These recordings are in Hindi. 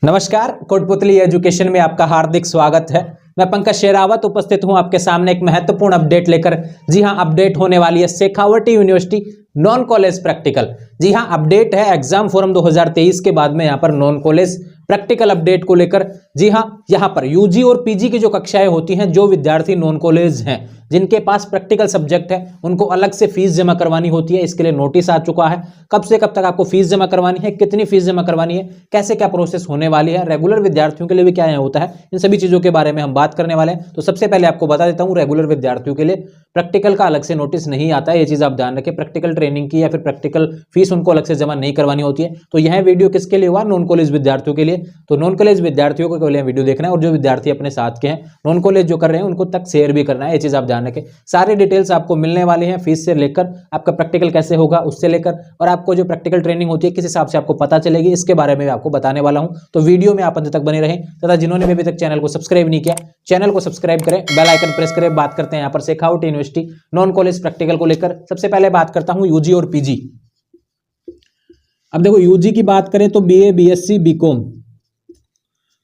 नमस्कार, कोटपुतली एजुकेशन में आपका हार्दिक स्वागत है। मैं पंकज शेरावत उपस्थित हूं आपके सामने एक महत्वपूर्ण अपडेट लेकर। जी हां, अपडेट होने वाली है Shekhawati university non college practical. जी हां, अपडेट है एग्जाम फोरम 2023 के बाद में यहां पर नॉन कॉलेज प्रैक्टिकल अपडेट को लेकर। जी हां, यहां पर यूजी और पीजी की जो कक्षाएं होती हैं, जो विद्यार्थी नॉन कॉलेज हैं जिनके पास प्रैक्टिकल सब्जेक्ट है, उनको अलग से फीस जमा करवानी होती है। इसके लिए नोटिस आ चुका है। कब से कब तक आपको फीस जमा करवानी है, कितनी फीस जमा करवानी है, कैसे क्या प्रोसेस होने वाली है, रेगुलर विद्यार्थियों के लिए भी क्या होता है, इन सभी चीजों के बारे में हम बात करने वाले हैं। तो सबसे पहले आपको बता देता हूं, रेगुलर विद्यार्थियों के लिए प्रैक्टिकल का अलग से नोटिस नहीं आता है। ये चीज आप ध्यान रखें। प्रैक्टिकल ट्रेनिंग की या फिर प्रैक्टिकल फीस उनको अलग से जमा नहीं करवानी होती है। तो यह वीडियो किसके लिए हुआ? नॉन कॉलेज विद्यार्थियों के लिए। तो नॉन कॉलेज विद्यार्थियों को केवल वीडियो देखना है, और जो विद्यार्थी अपने साथ के हैं नॉन कॉलेज जो कर रहे हैं उनको तक शेयर भी करना है। ये चीज आप ध्यान रखें। सारी डिटेल्स आपको मिलने वाली हैं, फीस से लेकर आपका प्रैक्टिकल कैसे होगा उससे लेकर, और आपको जो प्रैक्टिकल ट्रेनिंग होती है किस हिसाब से आपको पता चलेगी, इसके बारे में आपको बताने वाला हूं। तो वीडियो में आप अंत तक बने रहें, तथा जिन्होंने अभी तक चैनल को सब्सक्राइब नहीं किया, चैनल को सब्सक्राइब करें, बेल आइकन प्रेस करें। बात करते हैं यहाँ पर Shekhawati university non college practical को लेकर। सबसे पहले बात करता हूं यूजी और पीजी। अब देखो, यूजी की बात करें तो बीए, बीएससी, बीकॉम,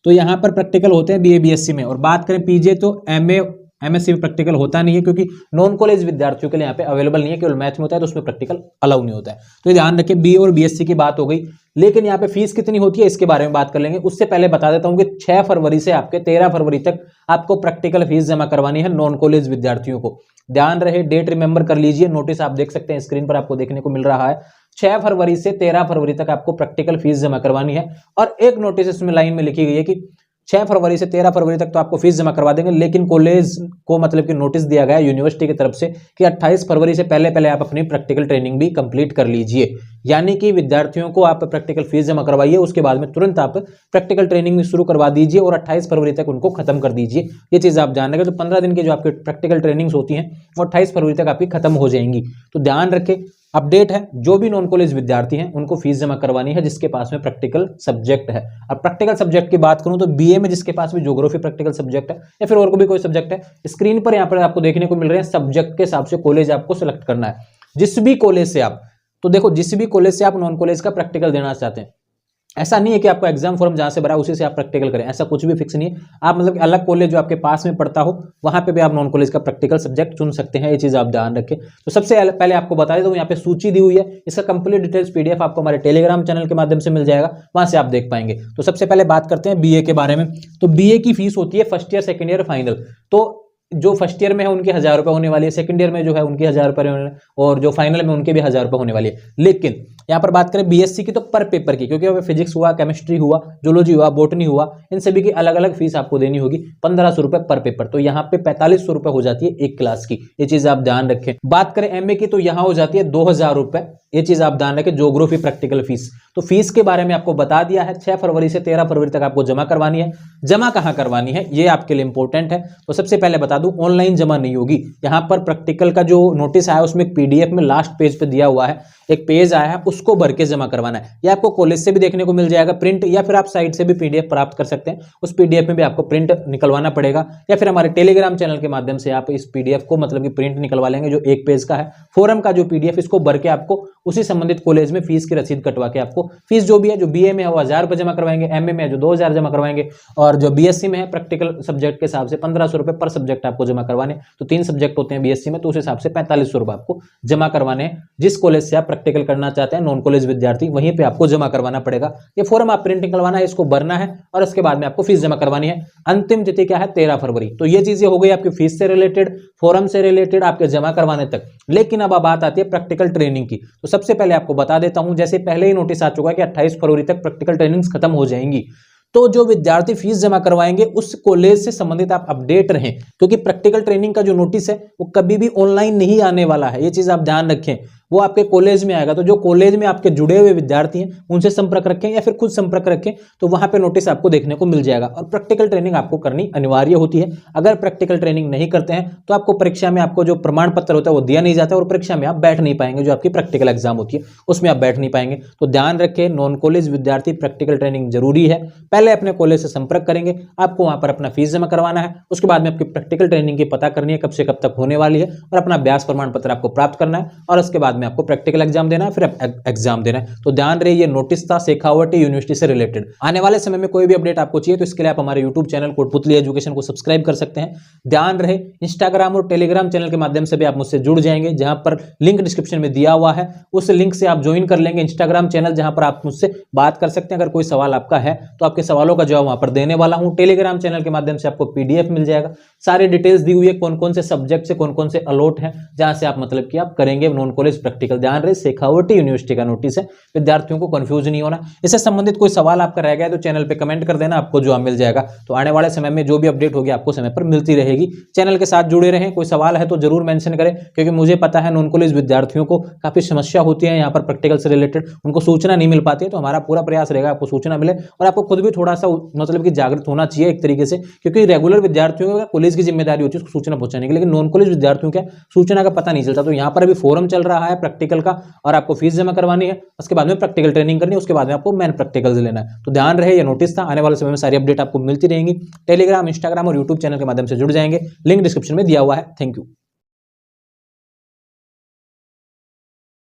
तो यहां पर प्रैक्टिकल होते हैं बीए बीएससी में। और बात करें पीजे तो एमए एमएससी में प्रैक्टिकल होता नहीं है, क्योंकि नॉन कॉलेज विद्यार्थियों के लिए यहाँ पे अवेलेबल नहीं है। केवल मैथ में होता है, तो उसमें प्रैक्टिकल अलाउ नहीं होता है। तो ये ध्यान रखें। बी और बीएससी की बात हो गई, लेकिन यहाँ पे फीस कितनी होती है इसके बारे में बात कर लेंगे। उससे पहले बता देता हूं कि 6 फरवरी से आपके 13 फरवरी तक आपको प्रैक्टिकल फीस जमा करवानी है नॉन कॉलेज विद्यार्थियों को। ध्यान रहे, डेट रिमेंबर कर लीजिए। नोटिस आप देख सकते हैं स्क्रीन पर, आपको देखने को मिल रहा है। 6 फरवरी से 13 फरवरी तक आपको प्रैक्टिकल फीस जमा करवानी है। और एक नोटिस इसमें लाइन में लिखी गई है कि 6 फरवरी से 13 फरवरी तक तो आपको फीस जमा करवा देंगे, लेकिन कॉलेज को मतलब कि नोटिस दिया गया यूनिवर्सिटी की तरफ से कि 28 फरवरी से पहले पहले आप अपनी प्रैक्टिकल ट्रेनिंग भी कंप्लीट कर लीजिए। यानी कि विद्यार्थियों को आप प्रैक्टिकल फीस जमा करवाइए, उसके बाद में तुरंत आप प्रैक्टिकल ट्रेनिंग भी शुरू करवा दीजिए और 28 फरवरी तक उनको खत्म कर दीजिए। ये चीज आप जान रखें। तो 15 दिन की जो आपकी प्रैक्टिकल ट्रेनिंग्स होती हैं वो 28 फरवरी तक आपकी खत्म हो जाएंगी। तो ध्यान रखें, अपडेट है, जो भी नॉन कॉलेज विद्यार्थी हैं उनको फीस जमा करवानी है जिसके पास में प्रैक्टिकल सब्जेक्ट है। अब प्रैक्टिकल सब्जेक्ट की बात करूं तो बीए में जिसके पास भी ज्योग्राफी प्रैक्टिकल सब्जेक्ट है या फिर और कोई कोई सब्जेक्ट है, स्क्रीन पर यहां पर आपको देखने को मिल रहे हैं। सब्जेक्ट के हिसाब से कॉलेज आपको सिलेक्ट करना है। जिस भी कॉलेज से आप, तो देखो, जिस भी कॉलेज से आप नॉन कॉलेज का प्रैक्टिकल देना चाहते हैं, ऐसा नहीं है कि आपको एग्जाम फॉर्म जहां से भरा उसी से आप प्रैक्टिकल करें, ऐसा कुछ भी फिक्स नहीं है। आप मतलब अलग कॉलेज जो आपके पास में पड़ता हो वहां पे भी आप नॉन कॉलेज का प्रैक्टिकल सब्जेक्ट चुन सकते हैं। ये चीज आप ध्यान रखें। तो सबसे पहले आपको बता देता हूं, यहाँ पे सूची दी हुई है। इसका कंप्लीट डिटेल्स पीडीएफ आपको हमारे टेलीग्राम चैनल के माध्यम से मिल जाएगा, वहां से आप देख पाएंगे। तो सबसे पहले बात करते हैं बीए के बारे में। तो बीए की फीस होती है first year, second year, final. तो जो फर्स्ट ईयर में है उनकी 1000 रुपए होने वाली है, सेकंड ईयर में जो है उनकी 1000 रुपए होने वाली है, और जो फाइनल में उनके भी 1000 रुपए होने वाली है। लेकिन यहाँ पर बात करें बीएससी की तो पर पेपर की, क्योंकि फिजिक्स हुआ, केमिस्ट्री हुआ, जूलॉजी हुआ, बॉटनी हुआ, इन सभी की अलग अलग फीस आपको देनी होगी 1500 रुपए पर पेपर। तो यहाँ पे 4500 रुपए हो जाती है एक क्लास की। ये चीज आप ध्यान रखें। बात करें एमए की तो यहाँ हो जाती है 2000 रुपए। ये चीज आप ध्यान रखें, ज्योग्राफी प्रैक्टिकल फीस। तो फीस के बारे में आपको बता दिया है। 6 फरवरी से 13 फरवरी तक आपको जमा करवानी है। जमा कहाँ करवानी है ये आपके लिए इंपॉर्टेंट है। तो सबसे पहले बता दूं, ऑनलाइन जमा नहीं होगी। यहाँ पर प्रैक्टिकल का जो नोटिस आया उसमें एक पीडीएफ में लास्ट पेज पे दिया हुआ है, एक पेज आया है, उसको भर के जमा करवाना है। ये आपको कॉलेज से भी देखने को मिल जाएगा प्रिंट, या फिर आप साइट से भी पीडीएफ प्राप्त कर सकते हैं। उस पीडीएफ में भी आपको प्रिंट निकलवाना पड़ेगा, या फिर हमारे टेलीग्राम चैनल के माध्यम से आप इस पीडीएफ को मतलब कि प्रिंट निकलवा लेंगे, जो एक पेज का है। फोरम का जो पीडीएफ, इसको भर के आपको उसी संबंधित कॉलेज में फीस की रसीद कटवा के आपको फीस जो भी है, जो बीए में है वो 1000 रुपए जमा करवाएंगे, एमए में है जो 2000 जमा करवाएंगे, और जो बीएससी में है प्रैक्टिकल सब्जेक्ट के हिसाब से 1500 रुपए पर सब्जेक्ट आपको जमा करवाने। तो 3 सब्जेक्ट होते हैं बीएससी में, तो उस हिसाब से 4500 रुपए आपको जमा करवाने हैं। जिस कॉलेज से आप प्रैक्टिकल करना चाहते हैं नॉन कॉलेज विद्यार्थी, वहीं पे आपको जमा करवाना पड़ेगा। ये फॉर्म आप प्रिंट निकलवाना है, इसको भरना है, और उसके बाद में आपको फीस जमा करवानी है। अंतिम तिथि क्या है? 13 फरवरी। तो ये चीजें हो गई आपकी फीस से रिलेटेड, फॉर्म से रिलेटेड, आपके जमा करवाने तक। लेकिन अब बात आती है प्रैक्टिकल ट्रेनिंग की। तो सबसे पहले आपको बता देता हूं, जैसे पहले ही नोटिस आ चुका है कि 28 फरवरी तक प्रैक्टिकल ट्रेनिंग्स खत्म हो जाएंगी। तो जो विद्यार्थी फीस जमा करवाएंगे उस कॉलेज से संबंधित आप अपडेट रहें, क्योंकि प्रैक्टिकल ट्रेनिंग का जो नोटिस है वो कभी भी ऑनलाइन नहीं आने वाला है। ये चीज आप ध्यान रखें, वो आपके कॉलेज में आएगा। तो जो कॉलेज में आपके जुड़े हुए विद्यार्थी हैं उनसे संपर्क रखें, या फिर खुद संपर्क रखें, तो वहां पे नोटिस आपको देखने को मिल जाएगा। और प्रैक्टिकल ट्रेनिंग आपको करनी अनिवार्य होती है। अगर प्रैक्टिकल ट्रेनिंग नहीं करते हैं तो आपको परीक्षा में आपको जो प्रमाण पत्र होता है वो दिया नहीं जाता, और परीक्षा में आप बैठ नहीं पाएंगे। जो आपकी प्रैक्टिकल एग्जाम होती है उसमें आप बैठ नहीं पाएंगे। तो ध्यान रखें, नॉन कॉलेज विद्यार्थी प्रैक्टिकल ट्रेनिंग जरूरी है। पहले अपने कॉलेज से संपर्क करेंगे, आपको वहां पर अपना फीस जमा करवाना है। उसके बाद में आपकी प्रैक्टिकल ट्रेनिंग की पता करनी है कब से कब तक होने वाली है, और अपना अभ्यास प्रमाण पत्र आपको प्राप्त करना है। और उसके बाद में आपको प्रैक्टिकल एग्जाम देना है, फिर एग्जाम देना है। तो ध्यान रहे, ये नोटिस था शेखावटी यूनिवर्सिटी से रिलेटेड। आने वाले समय में कोई भी अपडेट आपको चाहिए तो इसके लिए आप हमारे यूट्यूब चैनल कोटपुतली एजुकेशन को सब्सक्राइब कर सकते हैं। ध्यान रहे, इंस्टाग्राम और टेलीग्राम चैनल के माध्यम से भी आप मुझसे जुड़ जाएंगे, जहां पर लिंक डिस्क्रिप्शन में दिया हुआ है, उस लिंक से आप ज्वाइन कर लेंगे इंस्टाग्राम चैनल, जहां पर आप मुझसे बात कर सकते हैं। अगर कोई सवाल आपका है तो आपके सवालों का जवाब वहां पर देने वाला हूं। टेलीग्राम चैनल के माध्यम से आपको पीडीएफ मिल जाएगा, सारी डिटेल्स दी हुई है, कौन कौन से सब्जेक्ट से कौन कौन से अलॉट हैं, जहां से आप मतलब कि आप करेंगे नॉन कॉलेज प्रैक्टिकल। ध्यान रहे, शेखावटी यूनिवर्सिटी का नोटिस है, विद्यार्थियों को कंफ्यूज नहीं होना। इससे संबंधित कोई सवाल आपका रह गया तो चैनल पे कमेंट कर देना, आपको जवाब मिल जाएगा। तो आने वाले समय में जो भी अपडेट होगी आपको समय पर मिलती रहेगी। चैनल के साथ जुड़े रहें। कोई सवाल है तो जरूर मेंशन करें, क्योंकि मुझे पता है नॉन कॉलेज विद्यार्थियों को काफी समस्या होती है यहाँ पर प्रैक्टिकल से रिलेटेड, उनको सूचना नहीं मिल पाती है। तो हमारा पूरा प्रयास रहेगा आपको सूचना मिले, और आपको खुद भी थोड़ा सा मतलब कि जागृत होना चाहिए एक तरीके से, क्योंकि रेगुलर विद्यार्थियों का कॉलेज की जिम्मेदारी होती है उसको सूचना पहुंचाने की, लेकिन नॉन कॉलेज विद्यार्थियों का सूचना का पता नहीं चलता। तो यहाँ पर अभी फोरम चल रहा है प्रैक्टिकल का, और आपको फीस जमा करवानी है, उसके बाद में प्रैक्टिकल ट्रेनिंग करनी है, उसके बाद में आपको मैन प्रैक्टिकल लेना है। तो ध्यान रहे, ये नोटिस था, आने वाले समय में सारी अपडेट आपको मिलती रहेंगी। टेलीग्राम, इंस्टाग्राम और यूट्यूब चैनल के माध्यम से जुड़ जाएंगे, लिंक डिस्क्रिप्शन में दिया हुआ है। Thank you.